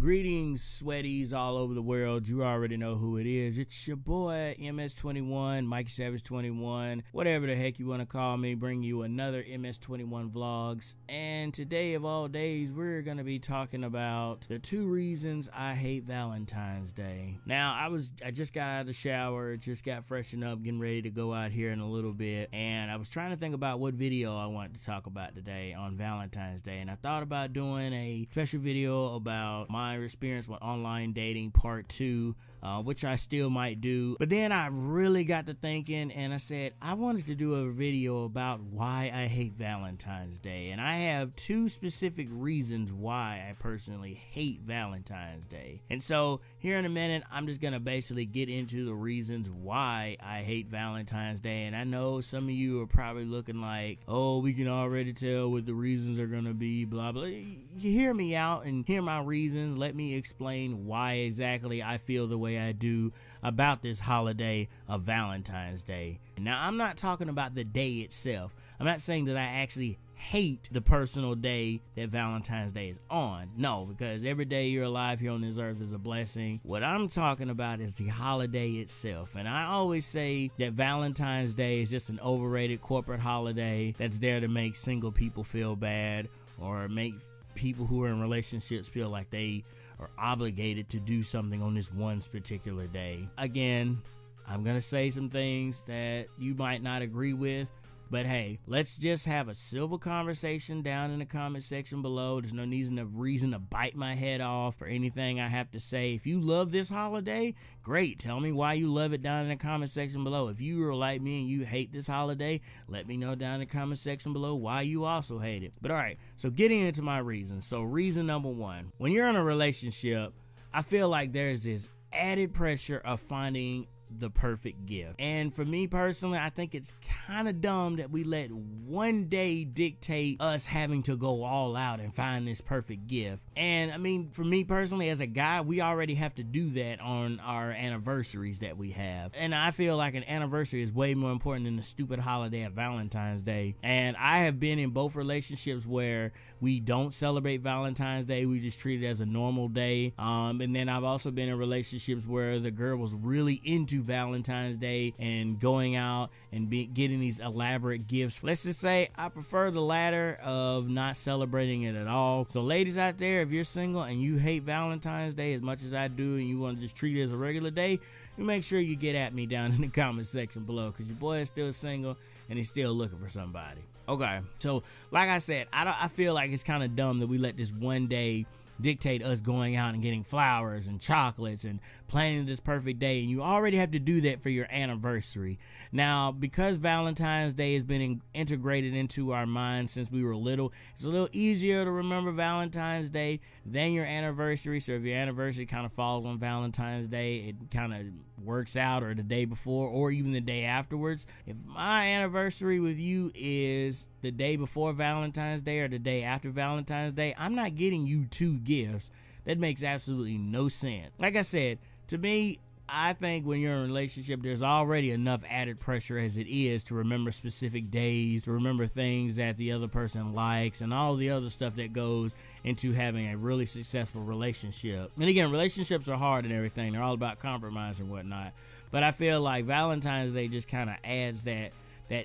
Greetings, sweaties all over the world. You already know who it is. It's your boy, MS21, Mike Savage 21, whatever the heck you want to call me, bring you another MS21 vlogs. And today of all days, we're going to be talking about the 2 reasons I hate Valentine's Day. Now, I just got out of the shower, just got freshened up, getting ready to go out here in a little bit. And I was trying to think about what video I wanted to talk about today on Valentine's Day. And I thought about doing a special video about my experience with online dating part 2, which I still might do. But then I really got to thinking and I said I wanted to do a video about why I hate Valentine's Day, and I have 2 specific reasons why I personally hate Valentine's Day. And so here in a minute I'm just gonna basically get into the reasons why I hate Valentine's Day. And I know some of you are probably looking like, oh, we can already tell what the reasons are gonna be, blah blah. You hear me out and hear my reasons. Let me explain why exactly I feel the way I do about this holiday of Valentine's Day. Now, I'm not talking about the day itself. I'm not saying that I actually hate the personal day that Valentine's Day is on. No, because every day you're alive here on this earth is a blessing. What I'm talking about is the holiday itself. And I always say that Valentine's Day is just an overrated corporate holiday that's there to make single people feel bad, or make people who are in relationships feel like they are obligated to do something on this one particular day. Again, I'm gonna say some things that you might not agree with, but hey, let's just have a civil conversation down in the comment section below. There's no reason to bite my head off for anything I have to say. If you love this holiday, great. Tell me why you love it down in the comment section below. If you are like me and you hate this holiday, let me know down in the comment section below why you also hate it. But alright, so getting into my reasons. So reason number 1, when you're in a relationship, I feel like there's this added pressure of finding the perfect gift. And for me personally, I think it's kind of dumb that we let one day dictate us having to go all out and find this perfect gift. And I mean, for me personally, as a guy, we already have to do that on our anniversaries that we have. And I feel like an anniversary is way more important than the stupid holiday of Valentine's Day. And I have been in both relationships where we don't celebrate Valentine's Day, we just treat it as a normal day. And then I've also been in relationships where the girl was really into Valentine's Day and going out and getting these elaborate gifts. Let's just say I prefer the latter of not celebrating it at all. So ladies out there, if you're single and you hate Valentine's Day as much as I do and you want to just treat it as a regular day, you make sure you get at me down in the comment section below, because your boy is still single and he's still looking for somebody. Okay, so like I said, I feel like it's kind of dumb that we let this one day dictate us going out and getting flowers and chocolates and planning this perfect day, and you already have to do that for your anniversary. Now, because Valentine's Day has been integrated into our minds since we were little, it's a little easier to remember Valentine's Day than your anniversary. So if your anniversary kind of falls on Valentine's Day, it kind of works out, or the day before, or even the day afterwards. If my anniversary with you is the day before Valentine's Day or the day after Valentine's Day, I'm not getting you 2 gifts. That makes absolutely no sense. Like I said, to me, I think when you're in a relationship, there's already enough added pressure as it is to remember specific days, to remember things that the other person likes, and all the other stuff that goes into having a really successful relationship. And again, relationships are hard and everything. They're all about compromise and whatnot. But I feel like Valentine's Day just kind of adds that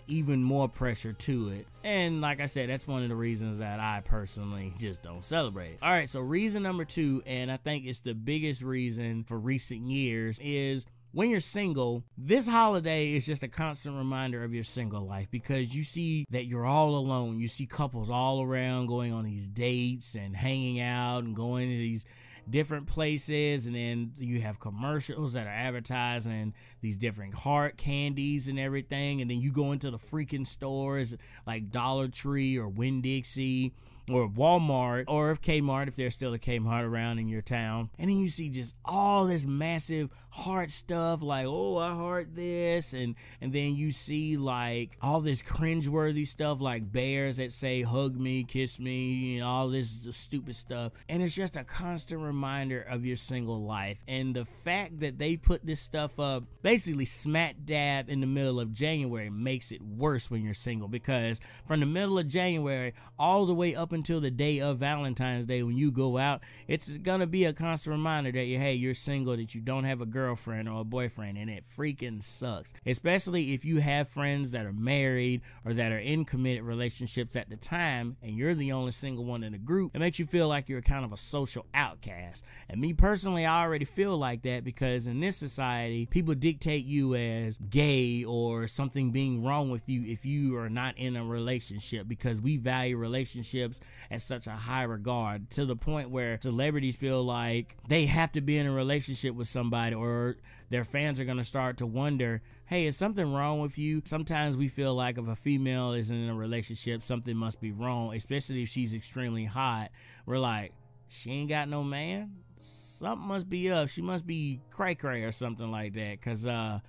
even more pressure to it. And like I said, that's one of the reasons that I personally just don't celebrate it. Alright, so reason number 2, and I think it's the biggest reason for recent years, is when you're single, this holiday is just a constant reminder of your single life, because you see that you're all alone. You see couples all around going on these dates and hanging out and going to these different places, and then you have commercials that are advertising these different heart candies and everything, and then you go into the freaking stores like Dollar Tree or Winn-Dixie or Walmart, or Kmart if there's still a Kmart around in your town, and then you see just all this massive heart stuff like, oh, I heart this, and then you see like all this cringeworthy stuff like bears that say hug me, kiss me, and all this stupid stuff. And it's just a constant reminder of your single life. And the fact that they put this stuff up basically smack dab in the middle of January makes it worse when you're single, because from the middle of January all the way up until the day of Valentine's Day when you go out, it's gonna be a constant reminder that you're single, that you don't have a girlfriend or a boyfriend, and it freaking sucks. Especially if you have friends that are married or that are in committed relationships at the time and you're the only single one in the group. It makes you feel like you're kind of a social outcast. And me personally, I already feel like that because in this society, people dictate you as gay or something being wrong with you if you are not in a relationship, because we value relationships at such a high regard, to the point where celebrities feel like they have to be in a relationship with somebody, or their fans are going to start to wonder, hey, is something wrong with you? Sometimes we feel like if a female isn't in a relationship, something must be wrong, especially if she's extremely hot. We're like, she ain't got no man? Something must be up. She must be cray-cray or something like that, because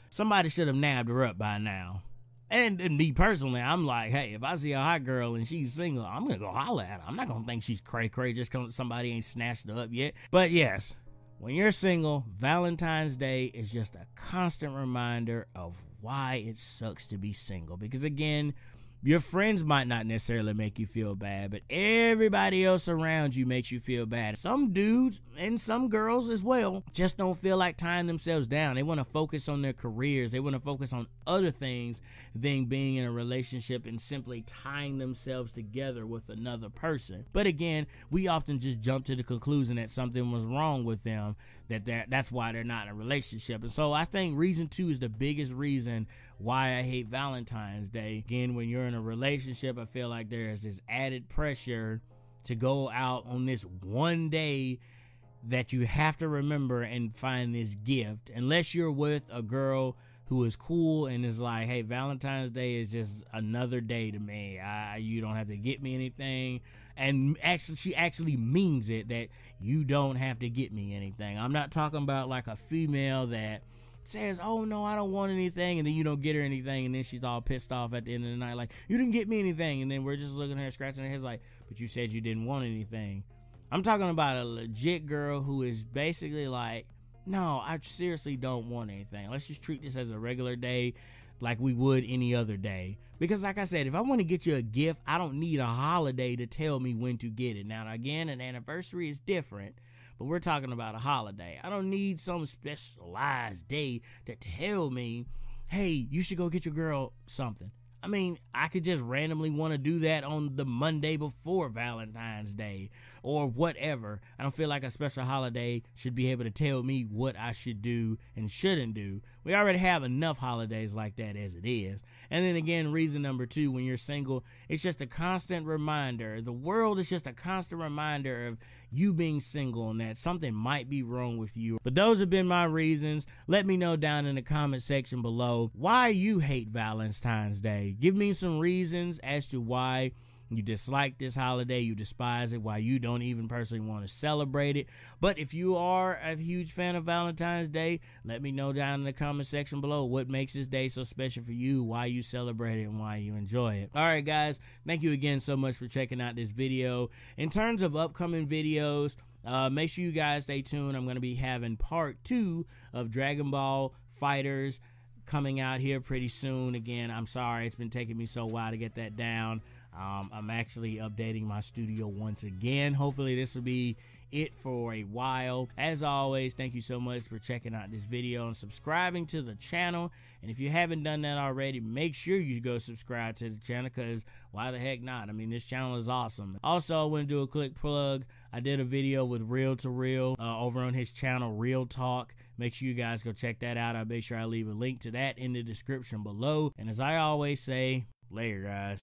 somebody should have nabbed her up by now. And me personally, I'm like, hey, if I see a hot girl and she's single, I'm going to go holler at her. I'm not going to think she's cray-cray just because somebody ain't snatched her up yet. But yes, when you're single, Valentine's Day is just a constant reminder of why it sucks to be single. Because again, your friends might not necessarily make you feel bad, but everybody else around you makes you feel bad. Some dudes and some girls as well just don't feel like tying themselves down. They want to focus on their careers. They want to focus on other things than being in a relationship and simply tying themselves together with another person. But again, we often just jump to the conclusion that something was wrong with them, that's why they're not in a relationship. And so I think reason 2 is the biggest reason why I hate Valentine's Day. Again, when you're in a relationship, I feel like there is this added pressure to go out on this one day that you have to remember and find this gift. Unless you're with a girl who is cool and is like, hey, Valentine's Day is just another day to me. You don't have to get me anything. And actually, she actually means it, that you don't have to get me anything. I'm not talking about like a female that says, oh no, I don't want anything, and then you don't get her anything, and then she's all pissed off at the end of the night like, you didn't get me anything, and then we're just looking at her scratching her heads like, but you said you didn't want anything. I'm talking about a legit girl who is basically like, no, I seriously don't want anything. Let's just treat this as a regular day like we would any other day. Because like I said, if I want to get you a gift, I don't need a holiday to tell me when to get it. Now again, an anniversary is different, but we're talking about a holiday. I don't need some specialized day to tell me, hey, you should go get your girl something. I mean, I could just randomly want to do that on the Monday before Valentine's Day or whatever. I don't feel like a special holiday should be able to tell me what I should do and shouldn't do. We already have enough holidays like that as it is. And then again, reason number 2, when you're single, it's just a constant reminder. The world is just a constant reminder of you being single and that something might be wrong with you. But those have been my reasons. Let me know down in the comment section below why you hate Valentine's Day. Give me some reasons as to why you dislike this holiday, you despise it, why you don't even personally want to celebrate it. But if you are a huge fan of Valentine's Day, let me know down in the comment section below what makes this day so special for you, why you celebrate it, and why you enjoy it. Alright guys, thank you again so much for checking out this video. In terms of upcoming videos, make sure you guys stay tuned. I'm going to be having part 2 of Dragon Ball FighterZ coming out here pretty soon. Again, I'm sorry it's been taking me so while to get that down. I'm actually updating my studio once again. Hopefully this will be it for a while. As always, thank you so much for checking out this video and subscribing to the channel. And if you haven't done that already, make sure you go subscribe to the channel, because why the heck not? I mean, this channel is awesome. Also, I want to do a quick plug. I did a video with Real to Real over on his channel, Real Talk. Make sure you guys go check that out. I'll make sure I leave a link to that in the description below. And as I always say, later guys.